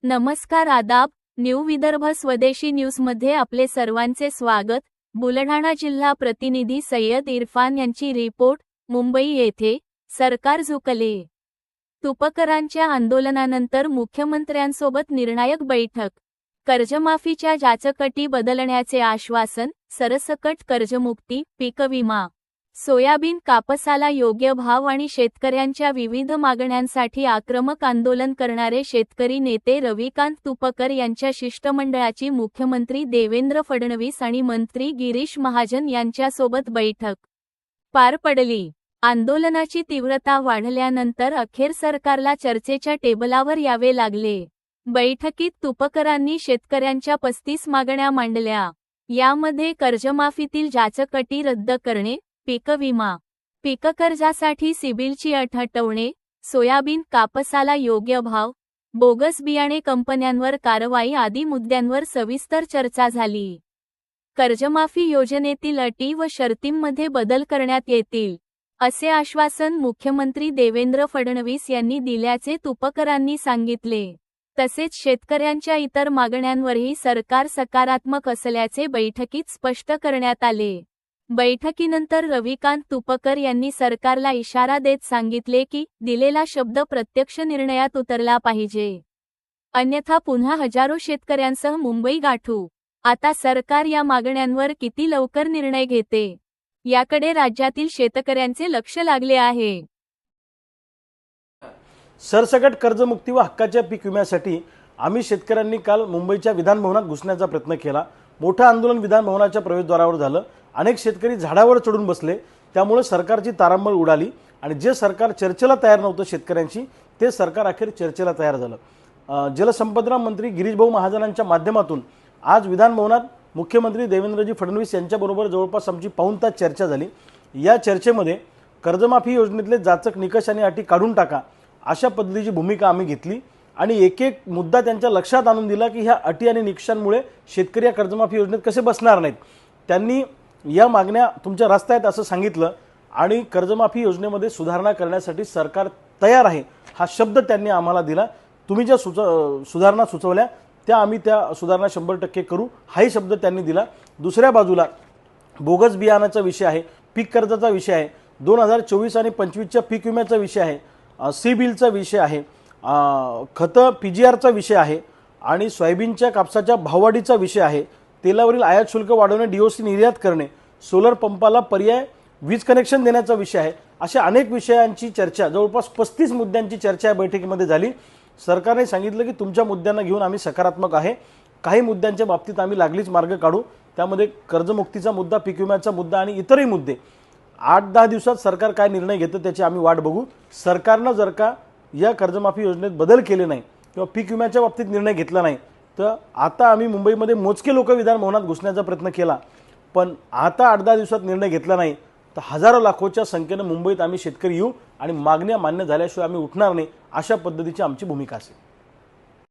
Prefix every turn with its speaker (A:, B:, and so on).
A: नमस्कार, आदाब. न्यू विदर्भ स्वदेशी न्यूजमध्ये आपले सर्वांचे स्वागत. बुलढाणा जिल्हा प्रतिनिधी सय्यद इरफान यांची रिपोर्ट. मुंबई येथे सरकार झुकले. तुपकरांच्या आंदोलनानंतर मुख्यमंत्र्यांसोबत निर्णायक बैठक. कर्जमाफीच्या जाचकटी बदलण्याचे आश्वासन. सरसकट कर्जमुक्ती, पीक विमा, सोयाबीन कापसाला योग्य भाव आणि शेतकऱ्यांच्या विविध मागण्यांसाठी आक्रमक आंदोलन करणारे शेतकरी नेते रविकांत तुपकर यांच्या शिष्टमंडळाची मुख्यमंत्री देवेंद्र फडणवीस आणि मंत्री गिरीश महाजन यांच्यासोबत बैठक पार पडली. आंदोलनाची तीव्रता वाढल्यानंतर अखेर सरकारला चर्चेच्या टेबलावर यावे लागले. बैठकीत तुपकरांनी शेतकऱ्यांच्या 35 मागण्या मांडल्या. यामध्ये कर्जमाफीतील जाचकटी रद्द करणे, पीक विमा, पीक कर्जासाठी सिबिलची अट हटवणे, सोयाबीन कापसाला योग्य भाव, बोगस बियाणे कंपन्यांवर कारवाई आदी मुद्द्यांवर सविस्तर चर्चा झाली. कर्जमाफी योजनेतील अटी व शर्तींमध्ये बदल करण्यात येतील, असे आश्वासन मुख्यमंत्री देवेंद्र फडणवीस यांनी दिल्याचे तुपकरांनी सांगितले. तसेच शेतकऱ्यांच्या इतर मागण्यांवरही सरकार सकारात्मक असल्याचे बैठकीत स्पष्ट करण्यात आले. बैठकीनंतर रविकांत तुपकर यांनी सरकारला इशारा देत सांगितले की दिलेला शब्द प्रत्यक्ष निर्णयात उतरला पाहिजे, अन्यथा पुन्हा हजारो शेतकऱ्यांसह मुंबई गाठू. आता सरकार या मागण्यांवर किती लवकर निर्णय घेते, याकडे राज्यातील शेतकऱ्यांचे लक्ष लागले आहे.
B: सरसकट कर्जमुक्ती व हक्काच्या पीक विम्यासाठी आम्ही शेतकऱ्यांनी काल मुंबईच्या विधानभवनात घुसण्याचा प्रयत्न केला. मोठं आंदोलन विधानभवनाच्या प्रवेशद्वारावर झालं. अनेक शेतकरी झाडावर चढून बसले. त्यामुळे सरकारची तारांबळ उडाली आणि जे सरकार चर्चेला तयार नव्हतं शेतकऱ्यांशी, ते सरकार अखेर चर्चेला तयार झालं. जलसंपदा मंत्री गिरीशभाऊ महाजनांच्या माध्यमातून आज विधानभवनात मुख्यमंत्री देवेंद्रजी फडणवीस यांच्याबरोबर जवळपास आमची पाऊण तास चर्चा झाली. या चर्चेमध्ये कर्जमाफी योजनेतले जाचक निकष आणि अटी काढून टाका अशा पद्धतीची भूमिका आम्ही घेतली आणि एक एक मुद्दा त्यांच्या लक्षात आणून दिला की ह्या अटी आणि निकषांमुळे शेतकरी या कर्जमाफी योजनेत कसे बसणार नाहीत. त्यांनी या मागण्या तुमच्या रस्त्यात असं सांगितलं आणि कर्जमाफी योजनेमध्ये सुधारणा करण्यासाठी सरकार तयार आहे हा शब्द त्यांनी आम्हाला दिला. तुम्ही ज्या सुधारणा सुचवल्या त्या आम्ही त्या सुधारणा 100% करू हाही शब्द त्यांनी दिला. दुसऱ्या बाजूला बोगस बियाणाचा विषय आहे, पीक कर्जाचा विषय आहे, 2024 आणि 25च्या पीक विम्याचा विषय आहे, सी बिलचा विषय आहे, खतं PGRचा विषय आहे आणि सोयाबीनच्या कापसाच्या भाववाढीचा विषय आहे, तेलावरील आयात शुल्क वाढवणे, DOC निर्यात करणे, सोलर पंपाला पर्याय वीज कनेक्शन देण्याचा विषय आहे. अशा अनेक विषयांची चर्चा, जवळपास 35 मुद्द्यांची चर्चा या बैठकीमध्ये झाली. सरकारने सांगितलं की तुमच्या मुद्द्यांना घेऊन आम्ही सकारात्मक आहे. काही मुद्द्यांच्या बाबतीत आम्ही लागलीच मार्ग काढू. त्यामध्ये कर्जमुक्तीचा मुद्दा, पीक विम्याचा मुद्दा आणि इतरही मुद्दे 8-10 दिवसात सरकार काय निर्णय घेतं त्याची आम्ही वाट बघू. सरकारनं जर का या कर्जमाफी योजनेत बदल केले नाही किंवा पीक विम्याच्या बाबतीत निर्णय घेतला नाही तर आता आम्ही मुंबईमध्ये मोजके लोक विधानभवनात घुसण्याचा प्रयत्न केला, पण आता 8-10 दिवसात निर्णय घेतला नाही तर हजारो लाखोच्या संख्येने मुंबईत आम्ही शेतकरी येऊ आणि मागण्या मान्य झाल्याशिवाय आम्ही उठणार नाही, अशा पद्धतीची आमची भूमिका असेल.